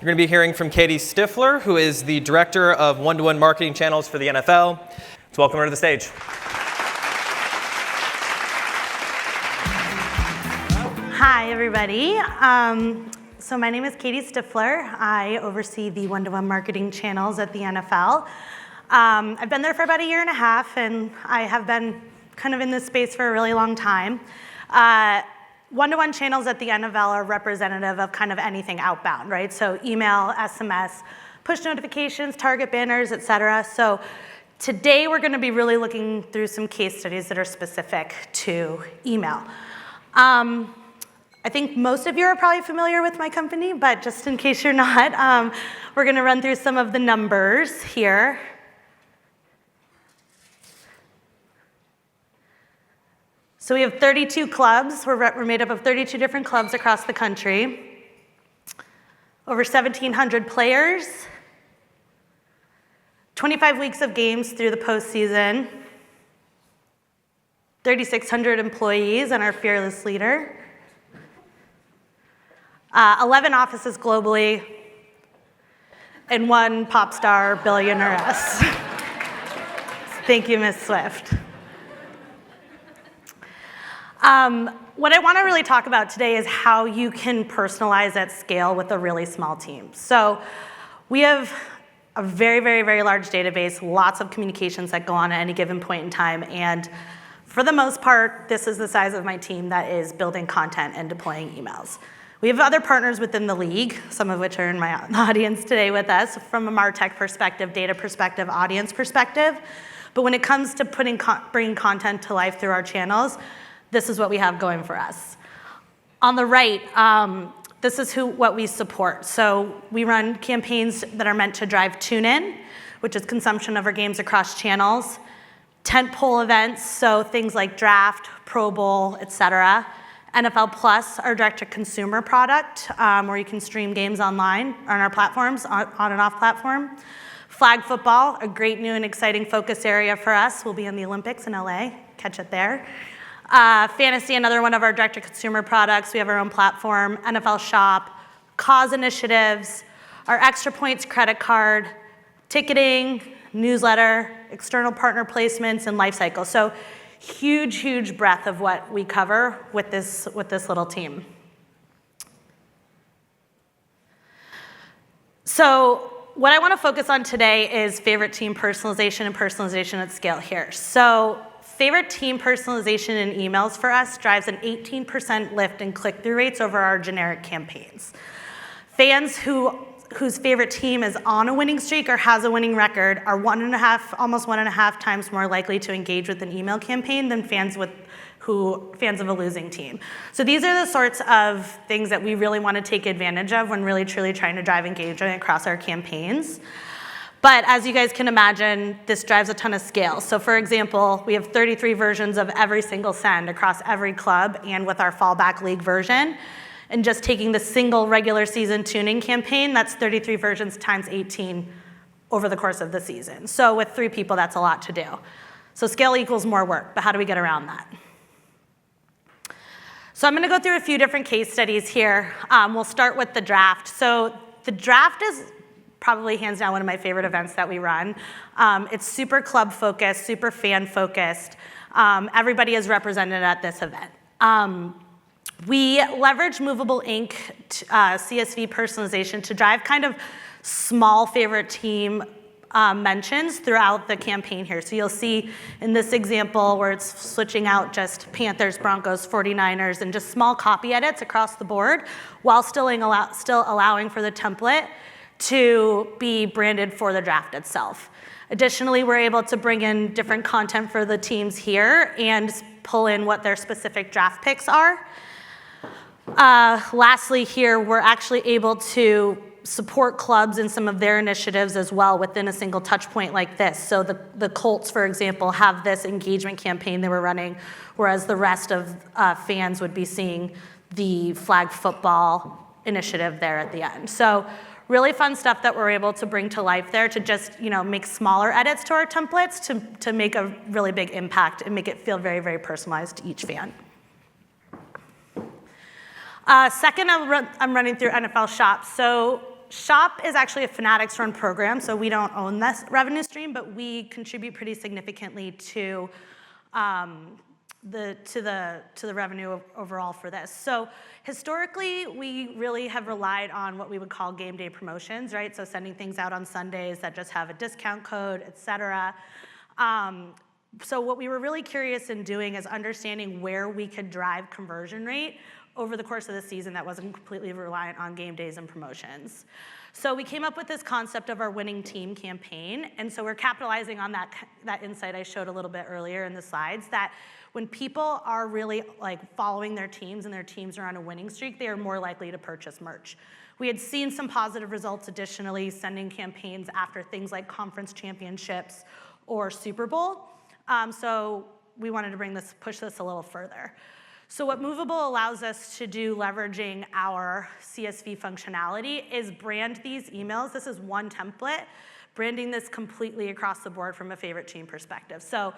You're going to be hearing from Katie Stifler, who is the Director of One-to-One Marketing Channels for the NFL. Let's welcome her to the stage. Hi, everybody. So my name is Katie Stifler. I oversee the one-to-one marketing channels at the NFL. I've been there for about a year and a half, and I have been kind of in this space for a really long time. One-to-one channels at the NFL are representative of kind of anything outbound, right? So email, SMS, push notifications, target banners, et cetera. So today we're going to be really looking through some case studies that are specific to email. I think most of you are probably familiar with my company, but just in case you're not, we're going to run through some of the numbers here. So we have 32 clubs. We're made up of 32 different clubs across the country. Over 1,700 players. 25 weeks of games through the postseason. 3,600 employees and our fearless leader. 11 offices globally, and one pop star billionaireess. Thank you, Ms. Swift. What I want to really talk about today is how you can personalize at scale with a really small team. So we have a very, very, very large database, lots of communications that go on at any given point in time, and for the most part, this is the size of my team that is building content and deploying emails. We have other partners within the league, some of which are in my audience today with us, from a MarTech perspective, data perspective, audience perspective. But when it comes to bringing content to life through our channels, this is what we have going for us. On the right, this is what we support. So we run campaigns that are meant to drive tune-in, which is consumption of our games across channels, tentpole events, so things like draft, Pro Bowl, et cetera. NFL Plus, our direct-to-consumer product, where you can stream games online on our platforms, on and off platform. Flag football, a great new and exciting focus area for us. We'll be in the Olympics in LA, catch it there. Fantasy, another one of our direct-to-consumer products. We have our own platform, NFL Shop, cause initiatives, our Extra Points credit card, ticketing, newsletter, external partner placements, and lifecycle. So huge, huge breadth of what we cover with this little team. So what I want to focus on today is favorite team personalization and personalization at scale here. So favorite team personalization in emails for us drives an 18% lift in click-through rates over our generic campaigns. Fans whose favorite team is on a winning streak or has a winning record are almost 1.5 times more likely to engage with an email campaign than fans of a losing team. So these are the sorts of things that we really want to take advantage of when really truly trying to drive engagement across our campaigns. But as you guys can imagine, this drives a ton of scale. So for example, we have 33 versions of every single send across every club and with our fallback league version. And just taking the single regular season tuning campaign, that's 33 versions times 18 over the course of the season. So with 3 people, that's a lot to do. So scale equals more work, but how do we get around that? So I'm going to go through a few different case studies here. We'll start with the draft. So the draft is probably hands down one of my favorite events that we run. It's super club focused, super fan focused. Everybody is represented at this event. We leverage Movable Inc. CSV personalization to drive kind of small favorite team mentions throughout the campaign here. So you'll see in this example where it's switching out just Panthers, Broncos, 49ers, and just small copy edits across the board while still allowing for the template to be branded for the draft itself. Additionally, we're able to bring in different content for the teams here and pull in what their specific draft picks are. Lastly here, we're actually able to support clubs in some of their initiatives as well within a single touch point like this. So the Colts, for example, have this engagement campaign they were running, whereas the rest of fans would be seeing the flag football initiative there at the end. So really fun stuff that we're able to bring to life there to just make smaller edits to our templates to make a really big impact and make it feel very, very personalized to each fan. Second, I'm running through NFL Shop. So Shop is actually a Fanatics-run program, so we don't own this revenue stream, but we contribute pretty significantly to the revenue overall for this. So historically, we really have relied on what we would call game day promotions, right? So sending things out on Sundays that just have a discount code, et cetera. So what we were really curious in doing is understanding where we could drive conversion rate over the course of the season that wasn't completely reliant on game days and promotions. So we came up with this concept of our winning team campaign, and so we're capitalizing on that insight I showed a little bit earlier in the slides, that when people are really like following their teams and their teams are on a winning streak, they are more likely to purchase merch. We had seen some positive results additionally, sending campaigns after things like conference championships or Super Bowl. So we wanted to push this a little further. So what Movable allows us to do, leveraging our CSV functionality, is brand these emails. This is one template, branding this completely across the board from a favorite team perspective. So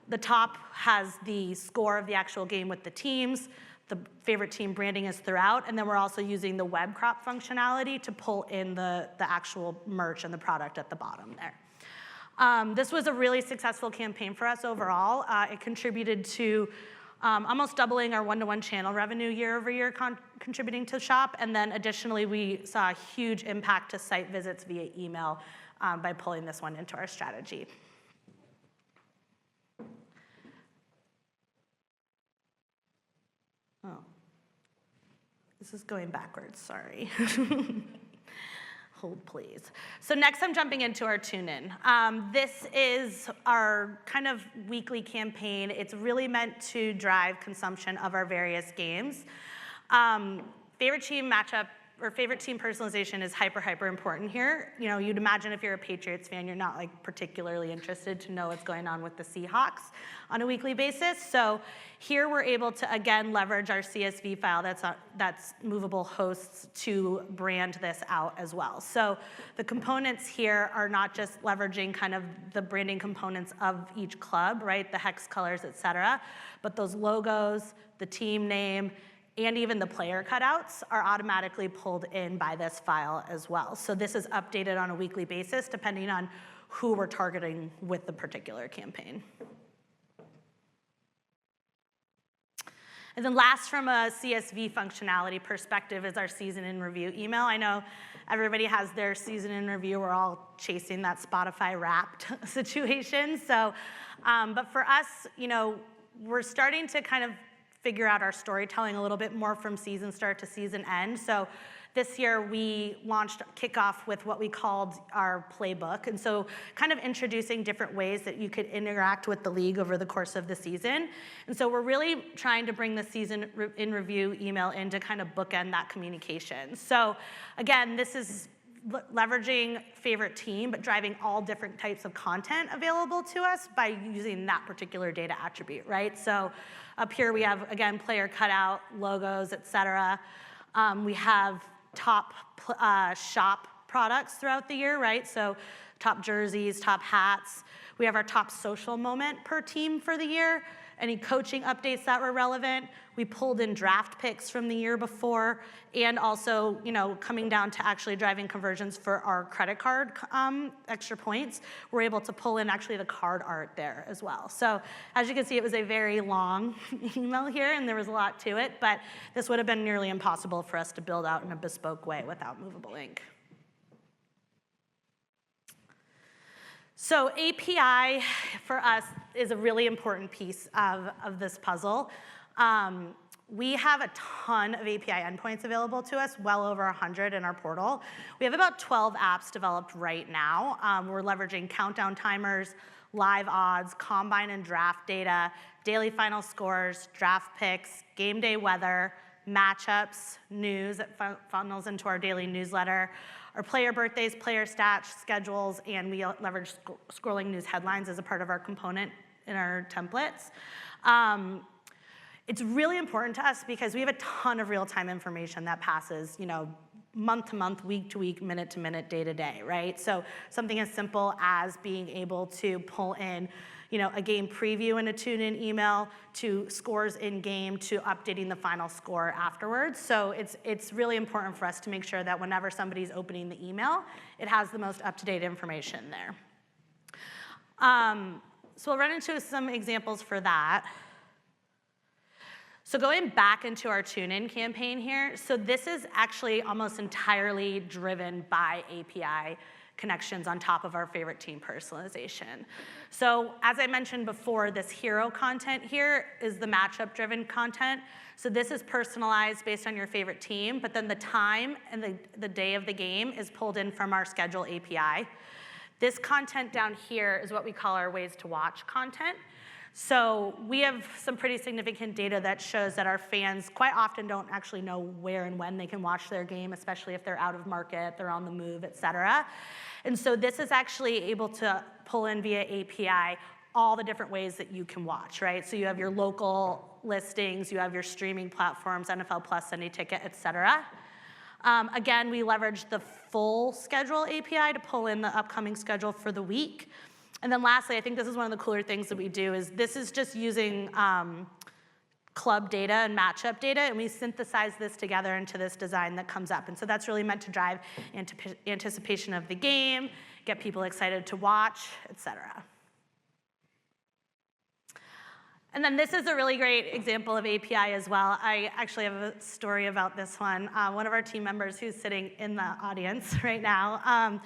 the top has the score of the actual game with the teams. The favorite team branding is throughout, and then we're also using the web crop functionality to pull in the actual merch and the product at the bottom there. This was a really successful campaign for us overall. It contributed to almost doubling our one-to-one channel revenue year over year, contributing to Shop. And then additionally, we saw a huge impact to site visits via email by pulling this one into our strategy. Oh, this is going backwards, sorry. Hold, please. So next I'm jumping into our tune-in. This is our kind of weekly campaign. It's really meant to drive consumption of our various games. Favorite team matchup or favorite team personalization is hyper important here. You know, you'd imagine if you're a Patriots fan, you're not like particularly interested to know what's going on with the Seahawks on a weekly basis. So here we're able to, again, leverage our CSV file that's Movable hosts to brand this out as well. So the components here are not just leveraging kind of the branding components of each club, right? The hex colors, et cetera, but those logos, the team name, and even the player cutouts are automatically pulled in by this file as well. So this is updated on a weekly basis depending on who we're targeting with the particular campaign. And then last, from a CSV functionality perspective, is our season in review email. I know everybody has their season in review. We're all chasing that Spotify Wrapped situation. So, but for us, you know, we're starting to kind of figure out our storytelling a little bit more from season start to season end. So this year we launched kickoff with what we called our playbook. And so kind of introducing different ways that you could interact with the league over the course of the season. And so we're really trying to bring the season in review email in to kind of bookend that communication. So again, this is leveraging favorite team, but driving all different types of content available to us by using that particular data attribute, right? So up here we have, again, player cutout, logos, et cetera. We have top shop products throughout the year, right? So top jerseys, top hats. We have our top social moment per team for the year. Any coaching updates that were relevant. We pulled in draft picks from the year before, and also, you know, coming down to actually driving conversions for our credit card extra points, we're able to pull in actually the card art there as well. So as you can see, it was a very long email here, and there was a lot to it, but this would have been nearly impossible for us to build out in a bespoke way without Movable Ink. So API for us is a really important piece of this puzzle. We have a ton of API endpoints available to us, well over 100 in our portal. We have about 12 apps developed right now. We're leveraging countdown timers, live odds, combine and draft data, daily final scores, draft picks, game day weather, matchups, news that funnels into our daily newsletter, our player birthdays, player stats, schedules, and we leverage scrolling news headlines as a part of our component in our templates. It's really important to us because we have a ton of real-time information that passes, you know, month to month, week to week, minute to minute, day to day, right? So something as simple as being able to pull in, a game preview in a tune-in email, to scores in-game, to updating the final score afterwards. So it's really important for us to make sure that whenever somebody's opening the email, it has the most up-to-date information there. So we'll run into some examples for that. So going back into our tune-in campaign here, so this is actually almost entirely driven by API connections on top of our favorite team personalization. So as I mentioned before, this hero content here is the matchup-driven content. So this is personalized based on your favorite team, but then the time and the day of the game is pulled in from our schedule API. This content down here is what we call our ways to watch content. So we have some pretty significant data that shows that our fans quite often don't actually know where and when they can watch their game, especially if they're out of market, they're on the move, et cetera. And so this is actually able to pull in via API all the different ways that you can watch, right? So you have your local listings, you have your streaming platforms, NFL Plus, Sunday Ticket, et cetera. Again, we leverage the full schedule API to pull in the upcoming schedule for the week. And then lastly, I think this is one of the cooler things that we do is this is just using club data and matchup data, and we synthesize this together into this design that comes up. And so that's really meant to drive anticipation of the game, get people excited to watch, et cetera. And then this is a really great example of API as well. I actually have a story about this one. One of our team members who's sitting in the audience right now,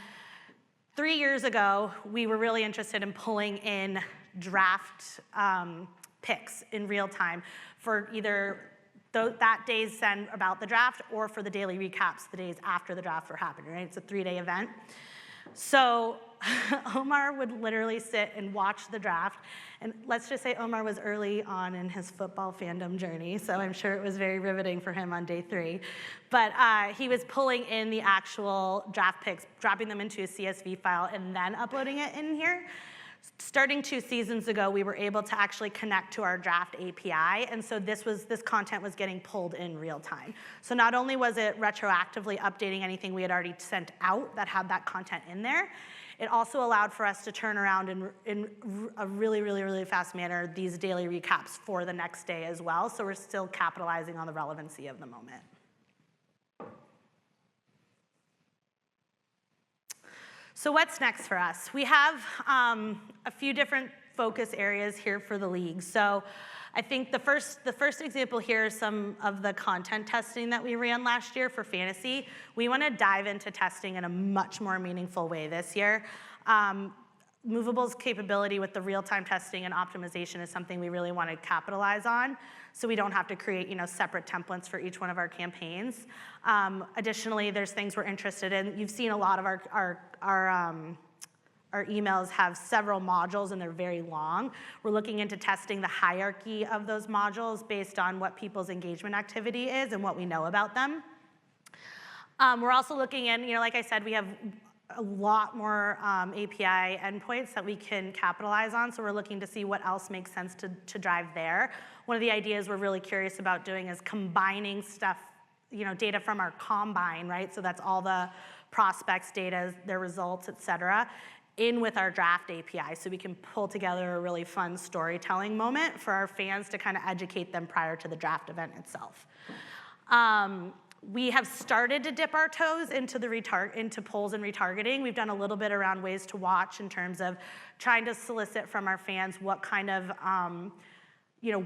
3 years ago, we were really interested in pulling in draft picks in real time for either that day's send about the draft or for the daily recaps the days after the draft were happening, right? It's a 3-day event. So Omar would literally sit and watch the draft. And let's just say Omar was early on in his football fandom journey, so I'm sure it was very riveting for him on day 3. But he was pulling in the actual draft picks, dropping them into a CSV file, and then uploading it in here. Starting 2 seasons ago, we were able to actually connect to our draft API, and so this content was getting pulled in real time. So not only was it retroactively updating anything we had already sent out that had that content in there, it also allowed for us to turn around in a really, really, really fast manner these daily recaps for the next day as well, so we're still capitalizing on the relevancy of the moment. So what's next for us? We have a few different focus areas here for the league. So I think the first example here is some of the content testing that we ran last year for fantasy. We want to dive into testing in a much more meaningful way this year. Movable's capability with the real-time testing and optimization is something we really want to capitalize on, so we don't have to create separate templates for each one of our campaigns. Additionally, there's things we're interested in. You've seen a lot of our emails have several modules and they're very long. We're looking into testing the hierarchy of those modules based on what people's engagement activity is and what we know about them. We're also looking in, like I said, we have a lot more API endpoints that we can capitalize on, so we're looking to see what else makes sense to drive there. One of the ideas we're really curious about doing is combining stuff, data from our combine, right? So that's all the prospects data, their results, et cetera, in with our draft API, so we can pull together a really fun storytelling moment for our fans to kind of educate them prior to the draft event itself. We have started to dip our toes into polls and retargeting. We've done a little bit around ways to watch in terms of trying to solicit from our fans what kind of,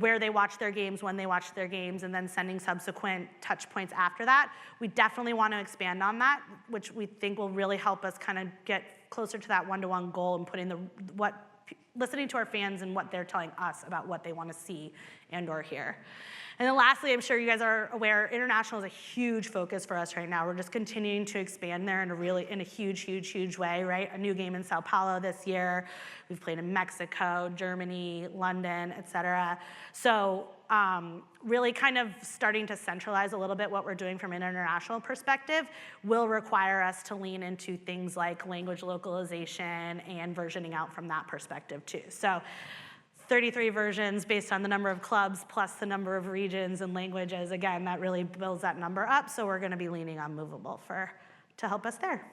where they watch their games, when they watch their games, and then sending subsequent touch points after that. We definitely want to expand on that, which we think will really help us kind of get closer to that one-to-one goal and putting listening to our fans and what they're telling us about what they want to see and or hear. And then lastly, I'm sure you guys are aware, international is a huge focus for us right now. We're just continuing to expand there in a huge, huge, huge way, right? A new game in Sao Paulo this year. We've played in Mexico, Germany, London, et cetera. So really kind of starting to centralize a little bit what we're doing from an international perspective will require us to lean into things like language localization and versioning out from that perspective too. So 33 versions based on the number of clubs plus the number of regions and languages. Again, that really builds that number up, so we're going to be leaning on Movable to help us there.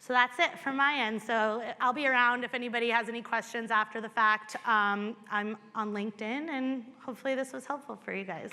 So that's it from my end. So I'll be around if anybody has any questions after the fact. I'm on LinkedIn, and hopefully this was helpful for you guys.